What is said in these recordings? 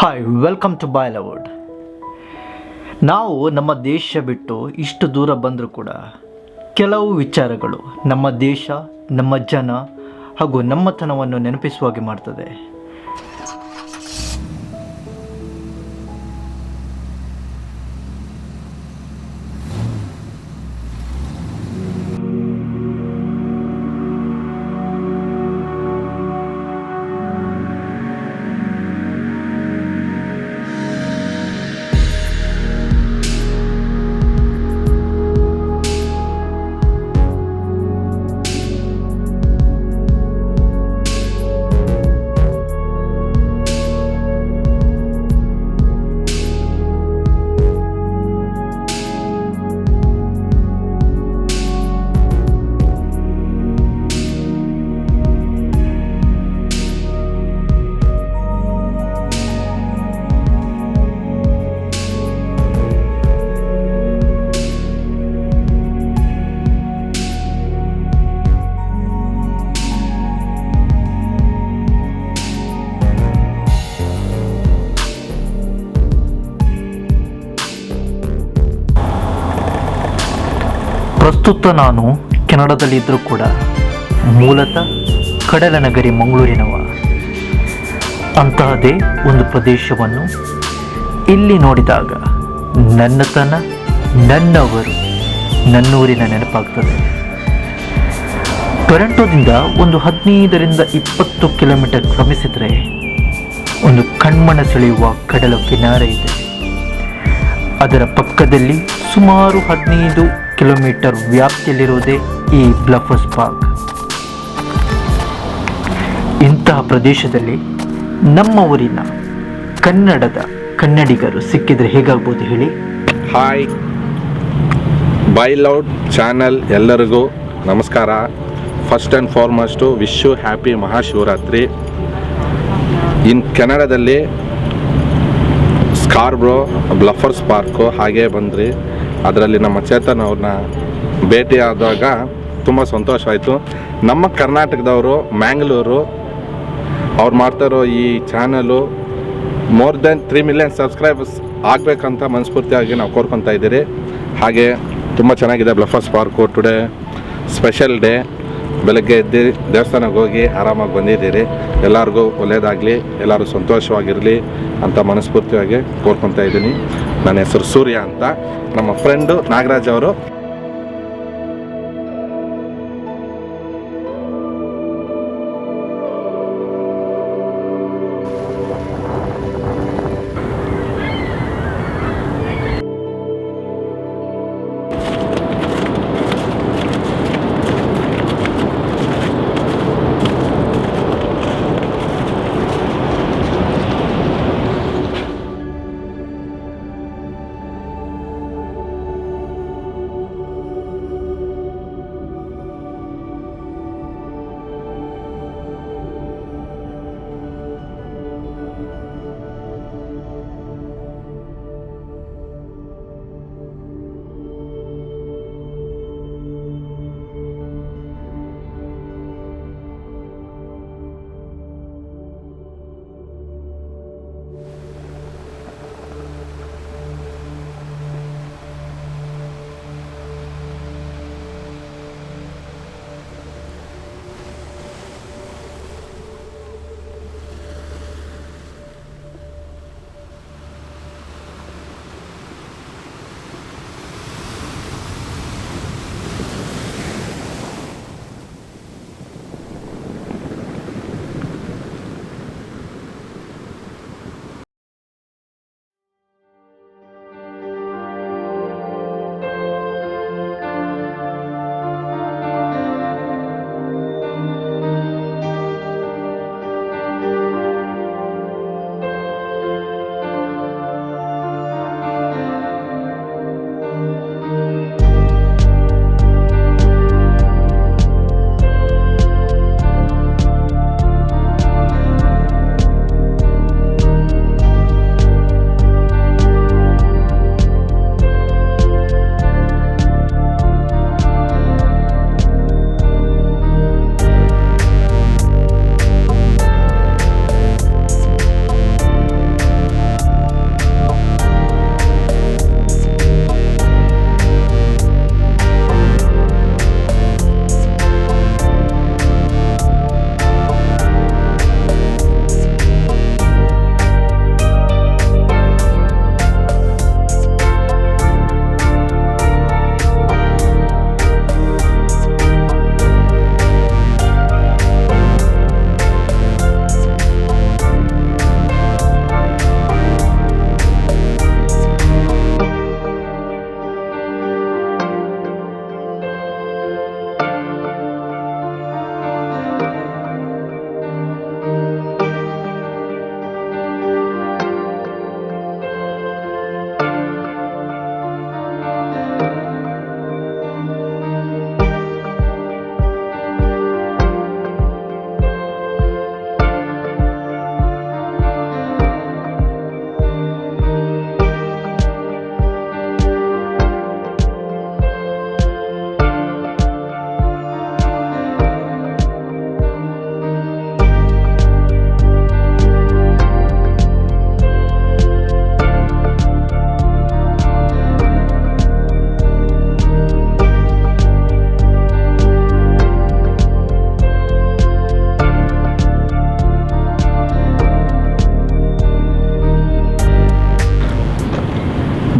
Hi welcome to ಬಾಯ್ಲವುಡ್. ನಾವು ನಮ್ಮ ದೇಶ ಬಿಟ್ಟು ಇಷ್ಟು ದೂರ ಬಂದರೂ ಕೂಡ ಕೆಲವು ವಿಚಾರಗಳು ನಮ್ಮ ದೇಶ, ನಮ್ಮ ಜನ ಹಾಗೂ ನಮ್ಮತನವನ್ನು ನೆನಪಿಸುವಾಗೆ ಮಾಡ್ತದೆ. ಪ್ರಸ್ತುತ ನಾನು ಕೆನಡಾದಲ್ಲಿದ್ದರೂ ಕೂಡ ಮೂಲತಃ ಕಡಲ ನಗರಿ ಮಂಗಳೂರಿನವ. ಅಂತಹದೇ ಒಂದು ಪ್ರದೇಶವನ್ನು ಇಲ್ಲಿ ನೋಡಿದಾಗ ನನ್ನತನ, ನನ್ನವರು, ನನ್ನೂರಿನ ನೆನಪಾಗ್ತದೆ. ಟೊರೆಂಟೊದಿಂದ ಒಂದು 15-20 ಕಿಲೋಮೀಟರ್ ಕ್ರಮಿಸಿದರೆ ಒಂದು ಕಣ್ಮನ ಸೆಳೆಯುವ ಕಡಲ ಕಿನಾರೆ ಇದೆ. ಅದರ ಪಕ್ಕದಲ್ಲಿ ಸುಮಾರು 15 ಕಿಲೋಮೀಟರ್ ವ್ಯಾಪ್ತಿಯಲ್ಲಿರುವುದೇ ಈ ಬ್ಲಫರ್ಸ್ ಪಾರ್ಕ್. ಇಂತಹ ಪ್ರದೇಶದಲ್ಲಿ ನಮ್ಮ ಊರಿನ ಕನ್ನಡದ ಕನ್ನಡಿಗರು ಸಿಕ್ಕಿದ್ರೆ ಹೇಗಾಗ್ಬೋದು ಹೇಳಿ? ಹಾಯ್ ಬಾಯ್ಲೌಡ್ ಚಾನಲ್ ಎಲ್ಲರಿಗೂ ನಮಸ್ಕಾರ. First and foremost wish you happy Mahashivratri. In ಕೆನಡಾದಲ್ಲಿ ಸ್ಕಾರ್ಬ್ರೋ ಬ್ಲಫರ್ಸ್ ಪಾರ್ಕು ಹಾಗೇ ಬಂದ್ರಿ. ಅದರಲ್ಲಿ ನಮ್ಮ ಚೇತನ್ ಅವ್ರನ್ನ ಭೇಟಿಯಾದಾಗ ತುಂಬ ಸಂತೋಷ ಆಯಿತು. ನಮ್ಮ ಕರ್ನಾಟಕದವರು ಮ್ಯಾಂಗ್ಳೂರು ಅವ್ರು ಮಾಡ್ತಾರೋ ಈ channel more than 3 million subscribers ಆಗಬೇಕಂತ ಮನಸ್ಫೂರ್ತಿಯಾಗಿ ನಾವು ಕೋರ್ಕೊತಾ ಇದ್ದೀರಿ. ಹಾಗೆ ತುಂಬ ಚೆನ್ನಾಗಿದೆ ಬ್ಲಫರ್ಸ್ ಪಾರ್ಕು. Today special day. ಬೆಳಗ್ಗೆ ಎದ್ದು ದೇವಸ್ಥಾನಕ್ಕೆ ಹೋಗಿ ಆರಾಮಾಗಿ ಬಂದಿದ್ದೀರಿ. ಎಲ್ಲರಿಗೂ ಒಳ್ಳೆಯದಾಗಲಿ, ಎಲ್ಲರೂ ಸಂತೋಷವಾಗಿರಲಿ ಅಂತ ಮನಸ್ಫೂರ್ತಿಯಾಗಿ ಕೋರ್ಕೊತಾ ಇದ್ದೀನಿ. ನನ್ನ ಹೆಸರು ಸೂರ್ಯ ಅಂತ. ನಮ್ಮ ಫ್ರೆಂಡು ನಾಗರಾಜ್ ಅವರು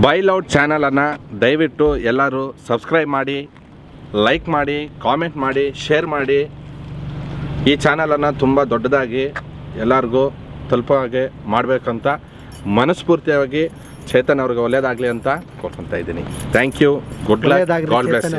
ಬೈ ಲೌಡ್ ಚಾನಲನ್ನು ದಯವಿಟ್ಟು ಎಲ್ಲರೂ ಸಬ್ಸ್ಕ್ರೈಬ್ ಮಾಡಿ, ಲೈಕ್ ಮಾಡಿ, ಕಾಮೆಂಟ್ ಮಾಡಿ, ಶೇರ್ ಮಾಡಿ. ಈ ಚಾನಲನ್ನು ತುಂಬ ದೊಡ್ಡದಾಗಿ ಎಲ್ಲರಿಗೂ ತಲುಪೋ ಹಾಗೆ ಮಾಡಬೇಕಂತ ಮನಸ್ಫೂರ್ತಿಯಾಗಿ ಚೇತನ್ ಅವ್ರಿಗೆ ಒಳ್ಳೇದಾಗಲಿ ಅಂತ ಕೋರ್ಕೊತಾ ಇದ್ದೀನಿ. Thank you. Good luck. God bless.